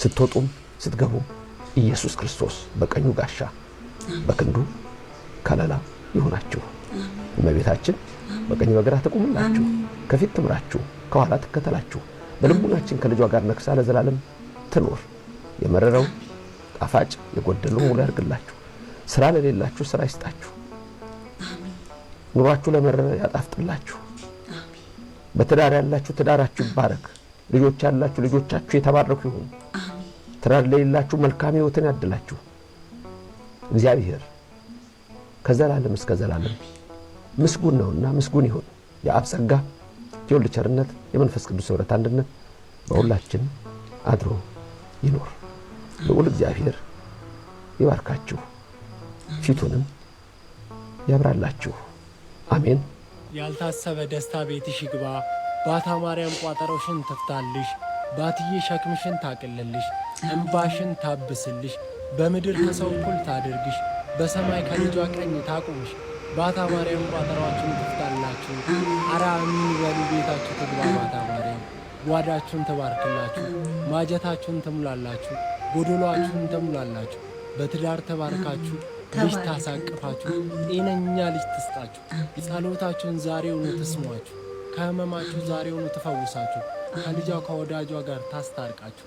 ስትወጡም ስትገቡም ኢየሱስ ክርስቶስ በቀኙ ጋሻ በክንዱ ከለላ ይሁናችሁ። እመቤታችን በቀኝ በግራ ትቁምላችሁ፣ ከፊት ትምራችሁ፣ ከኋላ ትከተላችሁ። በልቡናችን ከልጇ ጋር ነግሳ ለዘላለም ትኖር። የመረረው ጣፋጭ የጎደለው ሙሉ ያርግላችሁ። ስራ ለሌላችሁ ስራ ይስጣችሁ። ኑሯችሁ ለመረረ ያጣፍጥላችሁ። በትዳር ያላችሁ ትዳራችሁ ይባረክ። ልጆች ያላችሁ ልጆቻችሁ የተባረኩ ይሁኑ። ትዳር ለሌላችሁ መልካም ሕይወትን ያድላችሁ። እግዚአብሔር ከዘላለም እስከ ዘላለም ምስጉን ነውና ምስጉን ይሁን። የአብ ጸጋ የወልድ ቸርነት የመንፈስ ቅዱስ ኅብረት አንድነት በሁላችን አድሮ ይኖር። ልዑል እግዚአብሔር ይባርካችሁ፣ ፊቱንም ያብራላችሁ። አሜን። ያልታሰበ ደስታ ቤትሽ ይግባ። ባታ ማርያም ቋጠሮሽን ትፍታልሽ። ባትዬ ሸክምሽን ታቅልልሽ፣ እንባሽን ታብስልሽ። በምድር ከሰው እኩል ታድርግሽ፣ በሰማይ ከልጇ ቀኝ ታቁምሽ። ባታ ማርያም ቋጠሯችሁን ትፍታላችሁ። አራ አሚን በሉ። ቤታችሁ ትግባ ባታ ማርያም። ጓዳችሁን ትባርክላችሁ፣ ማጀታችሁን ትሙላላችሁ፣ ጎዶሏችሁን ትሙላላችሁ። በትዳር ተባርካችሁ ልጅ ታሳቅፋችሁ፣ ጤነኛ ልጅ ትስጣችሁ። ጸሎታችሁን ዛሬውኑ ትስሟችሁ፣ ከህመማችሁ ዛሬውኑ ትፈውሳችሁ፣ ከልጇ ከወዳጇ ጋር ታስታርቃችሁ።